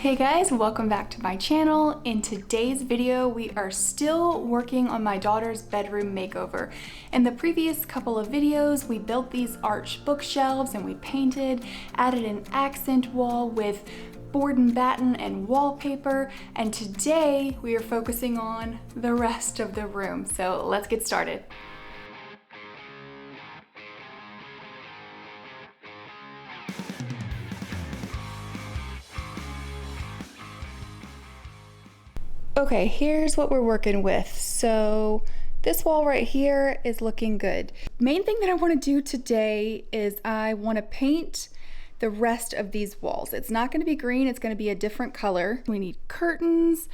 Hey guys, welcome back to my channel. In today's video, we are still working on my daughter's bedroom makeover. In the previous couple of videos, we built these arch bookshelves and we painted, added an accent wall with board and batten and wallpaper, and today we are focusing on the rest of the room. So let's get started. Okay, here's what we're working with. So this wall right here is looking good. Main thing that I want to do today is I want to paint the rest of these walls. It's not going to be green, it's going to be a different color. We need curtains.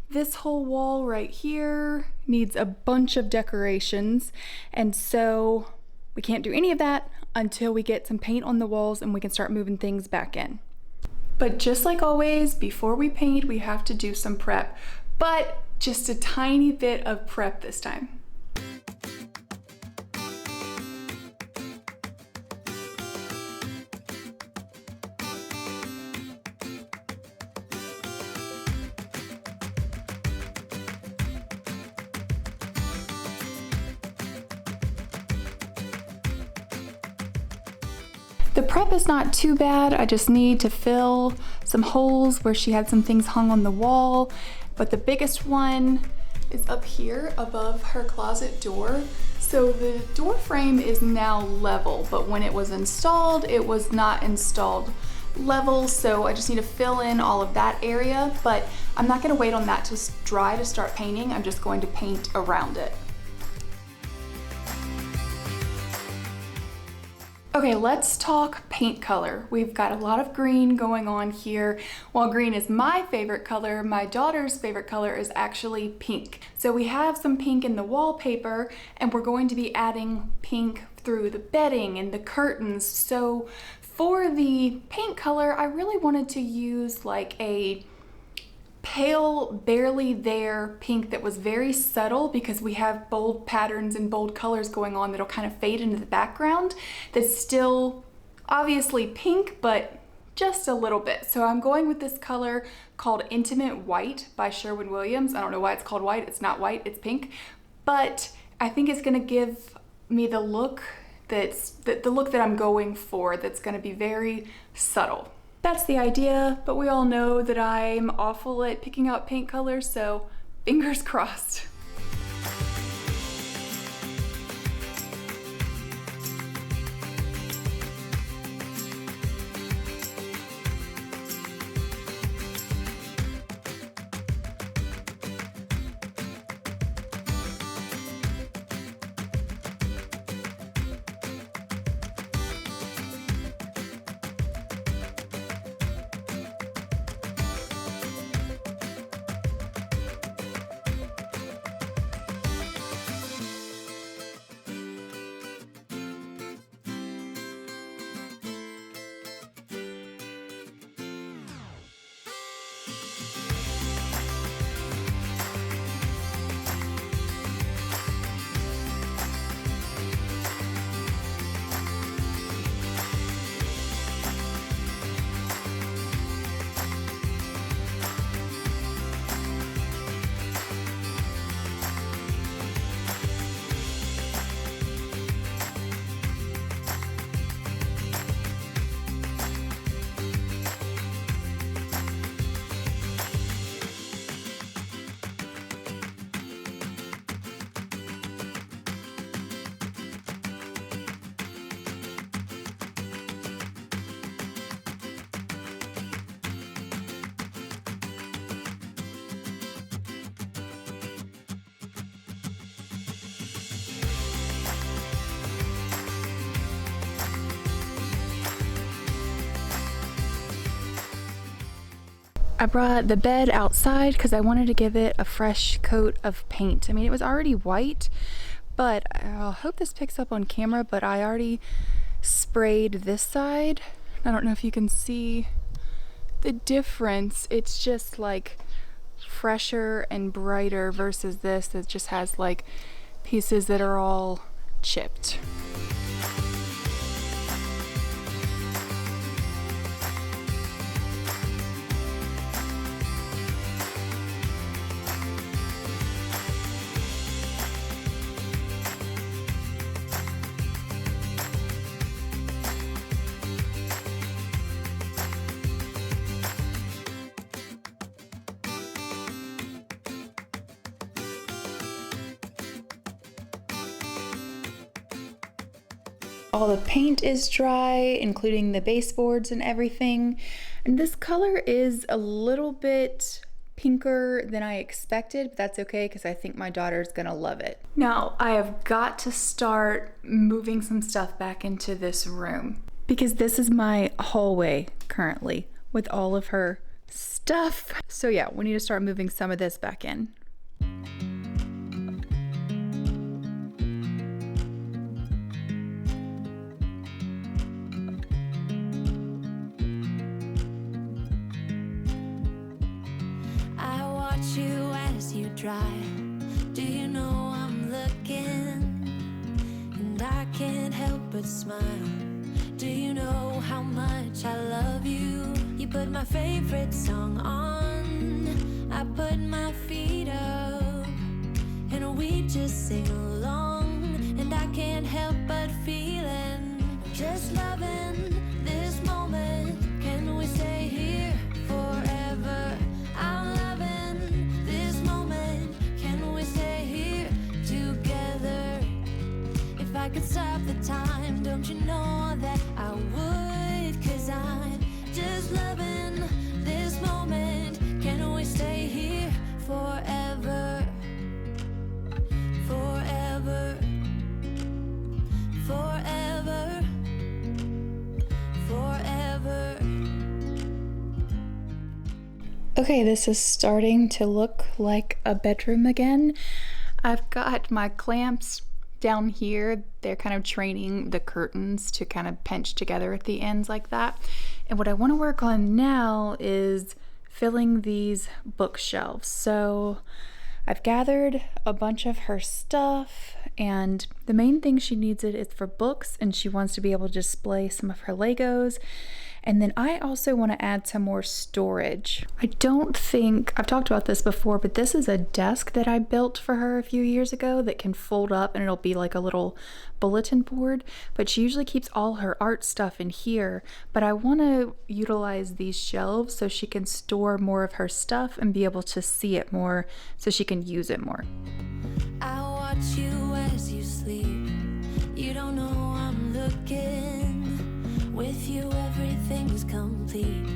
This whole wall right here needs a bunch of decorations, and so we can't do any of that until we get some paint on the walls and we can start moving things back in. But just like always, before we paint, we have to do some prep, but just a tiny bit of prep this time. The prep is not too bad. I just need to fill some holes where she had some things hung on the wall, but the biggest one is up here above her closet door. So the door frame is now level, but when it was installed, it was not installed level, so I just need to fill in all of that area, but I'm not gonna wait on that to dry to start painting. I'm just going to paint around it. Okay, let's talk paint color. We've got a lot of green going on here. While green is my favorite color, my daughter's favorite color is actually pink. So we have some pink in the wallpaper, and we're going to be adding pink through the bedding and the curtains. So for the paint color, I really wanted to use like a pale, barely there pink that was very subtle, because we have bold patterns and bold colors going on that'll kind of fade into the background. That's still obviously pink, but just a little bit. So I'm going with this color called Intimate White by Sherwin Williams. I don't know why it's called white. It's not white, it's pink. But I think it's gonna give me the look the look that I'm going for, that's gonna be very subtle. That's the idea, but we all know that I'm awful at picking out paint colors, so fingers crossed. I brought the bed outside because I wanted to give it a fresh coat of paint. I mean, it was already white, but I hope this picks up on camera, but I already sprayed this side. I don't know if you can see the difference. It's just like fresher and brighter versus this that just has like pieces that are all chipped. all the paint is dry, including the baseboards and everything. And this color is a little bit pinker than I expected, but that's okay because I think my daughter's gonna love it. Now, I have got to start moving some stuff back into this room because this is my hallway currently with all of her stuff. So yeah, we need to start moving some of this back in. You as you drive, do you know I'm looking, and I can't help but smile. Do you know how much I love you? You put my favorite song on, I put my feet up, and we just sing along, and I can't help but feeling, just loving this moment. Can we stay here forever? I'm loving this moment. Can we stay here together? If I could stop the time, don't you know that I would? 'Cause I'm just loving this moment. Can we stay here forever? Forever. Forever. Forever. Okay, this is starting to look like a bedroom again. I've got my clamps down here. They're kind of training the curtains to kind of pinch together at the ends like that. And what I want to work on now is filling these bookshelves. So I've gathered a bunch of her stuff, and the main thing she needs it is for books, and she wants to be able to display some of her Legos. And then I also want to add some more storage. I don't think, I've talked about this before, but this is a desk that I built for her a few years ago that can fold up and it'll be like a little bulletin board. But she usually keeps all her art stuff in here. But I want to utilize these shelves so she can store more of her stuff and be able to see it more so she can use it more. I watch you as you sleep. You don't know I'm looking. With you everything's complete.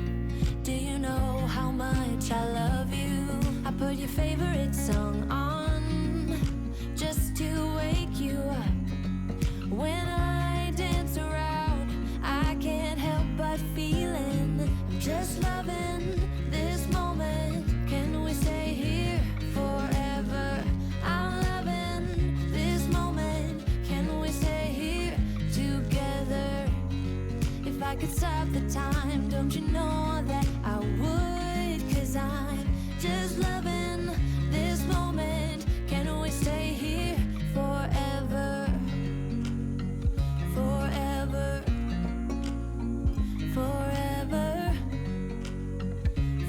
Do you know how much I love you? I put your favorite song on just to wake you up. When I dance around, I can't help but feeling, I'm just loving this moment. Can we stay here forever? I'm loving this moment. Can we stay here together? If I could stop the time, don't you know that I would? 'Cause I'm just loving this moment. Can we stay here forever? Forever. Forever.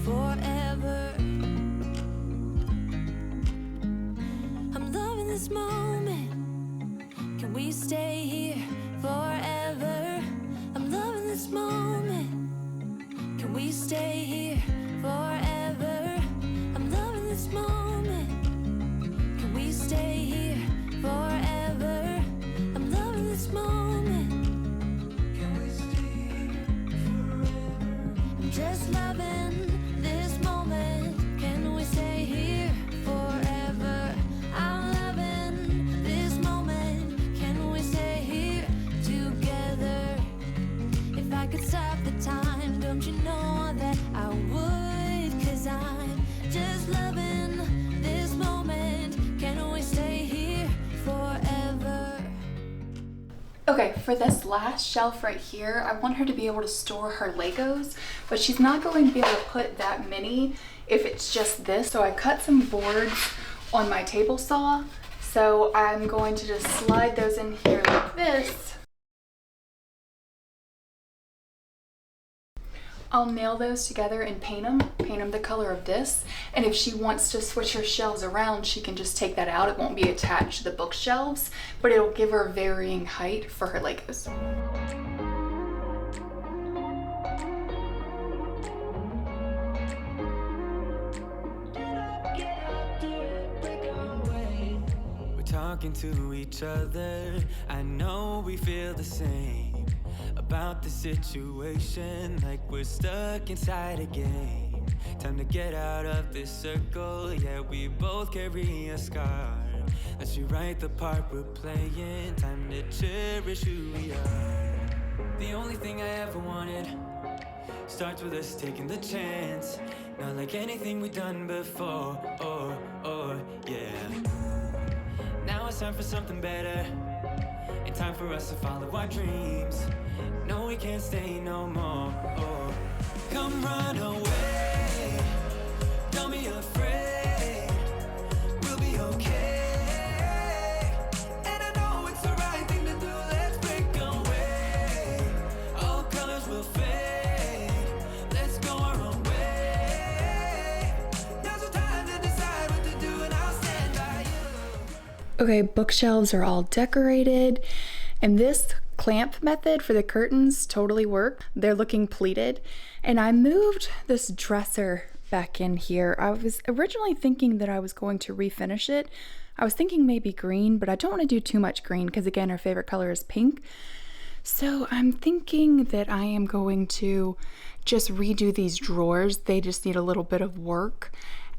Forever. I'm loving this moment. Can we stay here forever? I'm loving this moment. Can we stay here forever? I'm loving this moment. Can we stay here forever? I'm loving this moment. Can we stay here forever? I'm just loving this moment. Can we stay here forever? I'm loving this moment. Can we stay here together? If I could stop the time, don't you know that I would? 'Cause I'm just loving this moment. Can we stay here forever? Okay, for this last shelf right here, I want her to be able to store her Legos, but she's not going to be able to put that many if it's just this. So I cut some boards on my table saw. So I'm going to just slide those in here like this. I'll nail those together and paint them the color of this. And if she wants to switch her shelves around, she can just take that out. It won't be attached to the bookshelves, but it'll give her varying height for her Legos. talking to each other. I know we feel the same about the situation, like we're stuck inside a game. Time to get out of this circle, yeah, we both carry a scar. Let's rewrite the part we're playing, time to cherish who we are. The only thing I ever wanted starts with us taking the chance. Not like anything we've done before, yeah. Now it's time for something better, and time for us to follow our dreams. No, we can't stay no more, Come run away, don't be afraid, we'll be okay. And I know it's the right thing to do, let's break away. All colors will fade, let's go our own way. Now's the time to decide what to do, and I'll stand by you. Okay, bookshelves are all decorated, and this clamp method for the curtains totally worked. They're looking pleated, and I moved this dresser back in here. I was originally thinking that I was going to refinish it. I was thinking maybe green, but I don't want to do too much green because again, our favorite color is pink. So I'm thinking that I am going to just redo these drawers. They just need a little bit of work,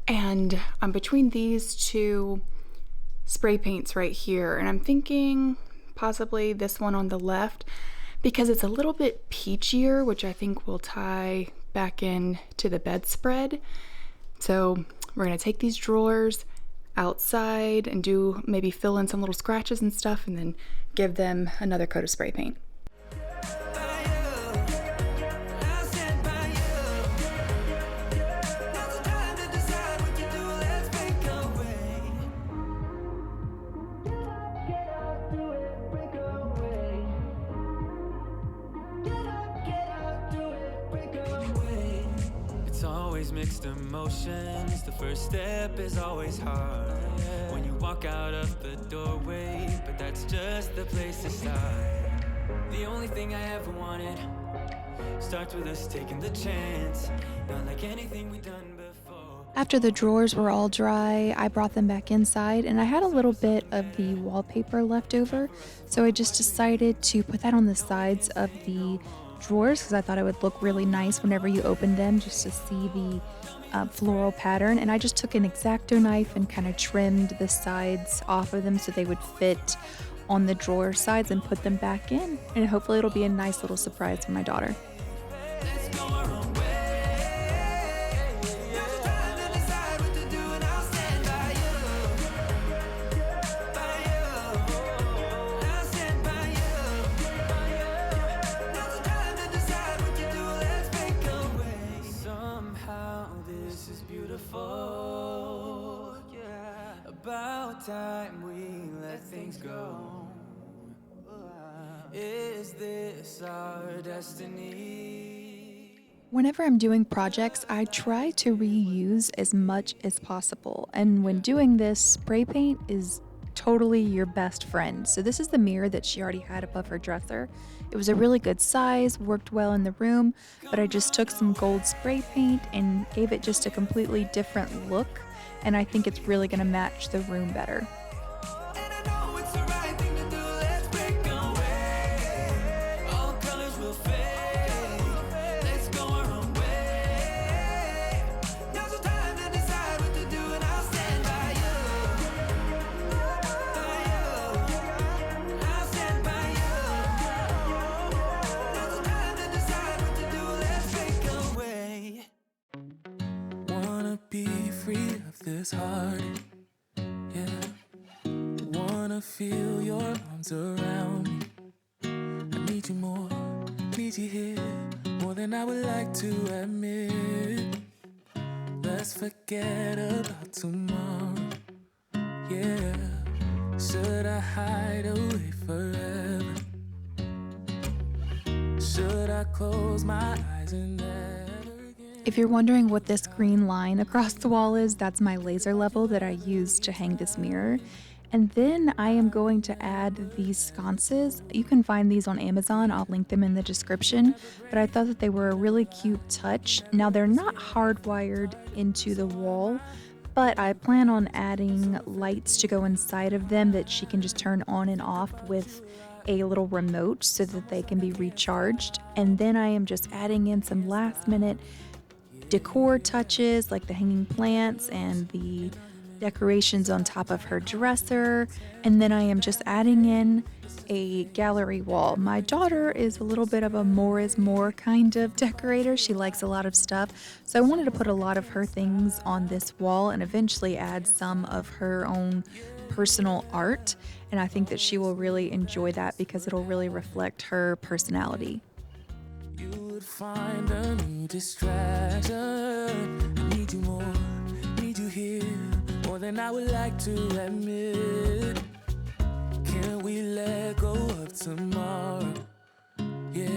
and I'm between these two spray paints right here, and I'm thinking possibly this one on the left because it's a little bit peachier, which I think will tie back in to the bedspread. So we're gonna take these drawers outside and do maybe fill in some little scratches and stuff, and then give them another coat of spray paint. Mixed emotions, the first step is always hard when you walk out of the doorway, but that's just the place to start. The only thing I ever wanted starts with us taking the chance, not like anything we've done before. After the drawers were all dry, I brought them back inside, and I had a little bit of the wallpaper left over, so I just decided to put that on the sides of the drawers because I thought it would look really nice whenever you opened them, just to see the floral pattern. And I just took an X-Acto knife and kind of trimmed the sides off of them so they would fit on the drawer sides and put them back in, and hopefully it'll be a nice little surprise for my daughter. About time we let things go. Is this our destiny? Whenever I'm doing projects, I try to reuse as much as possible, and when doing this, spray paint is totally your best friend. So this is the mirror that she already had above her dresser. It was a really good size, worked well in the room, but I just took some gold spray paint and gave it just a completely different look, and I think it's really going to match the room better. This heart, yeah. Wanna feel your arms around me. I need you more, need you here, more than I would like to admit. Let's forget about tomorrow, yeah. Should I hide away forever? Should I close my eyes and If you're wondering what this green line across the wall is, that's my laser level that I use to hang this mirror. And then I am going to add these sconces. You can find these on Amazon. I'll link them in the description. But I thought that they were a really cute touch. Now they're not hardwired into the wall, but I plan on adding lights to go inside of them that she can just turn on and off with a little remote so that they can be recharged. And then I am just adding in some last minute decor touches like the hanging plants and the decorations on top of her dresser. And then I am just adding in a gallery wall. My daughter is a little bit of a more is more kind of decorator. She likes a lot of stuff. So I wanted to put a lot of her things on this wall and eventually add some of her own personal art. And I think that she will really enjoy that because it'll really reflect her personality. You would find a new distraction. I need you more, need you here, more than I would like to admit. Can we let go of tomorrow? Yeah.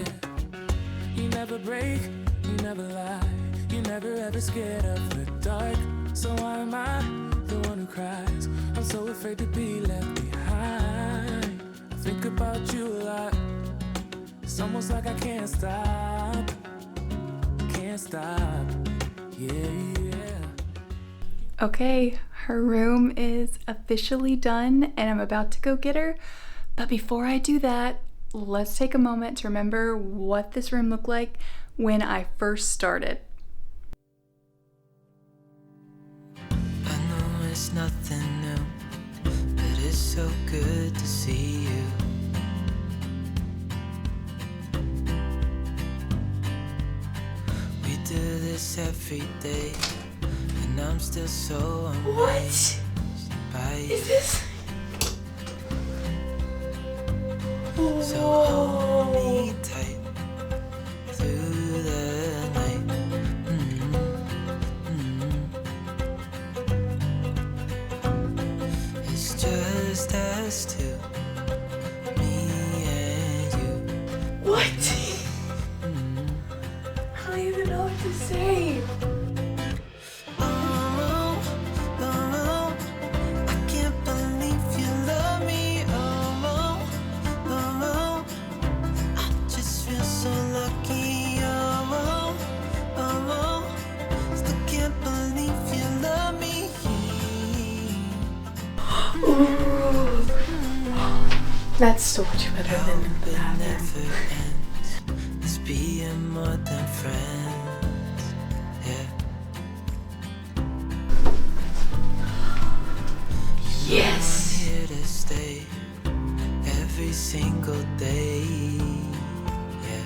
You never break, you never lie, you never ever scared of the dark. So why am I the one who cries? I'm so afraid to be left behind. I think about you a lot. It's almost like I can't stop. Can't stop. Yeah. Okay, her room is officially done and I'm about to go get her. But before I do that, let's take a moment to remember what this room looked like when I first started. I know it's nothing new, but it's so good to see you. We do this every day, and I'm still so amazed by you. Is this? So hold me tight through the night. It's just us two, me and you. What? I don't even know what to say. I can't believe you love me. I just feel so lucky. Still can't believe you love me. That's so much better than Hope it that. never ends. Let's be more than friends. Yeah. Yes. I'm here to stay every single day. Yeah.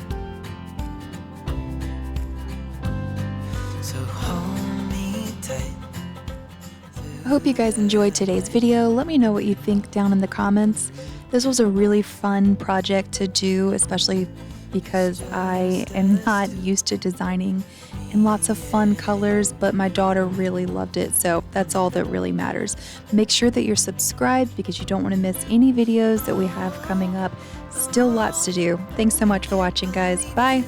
So hold me tight. I hope you guys enjoyed today's video. Let me know what you think down in the comments. This was a really fun project to do, especially because I am not used to designing in lots of fun colors, but my daughter really loved it, so that's all that really matters. Make sure that you're subscribed because you don't want to miss any videos that we have coming up. Still lots to do. Thanks so much for watching, guys. Bye!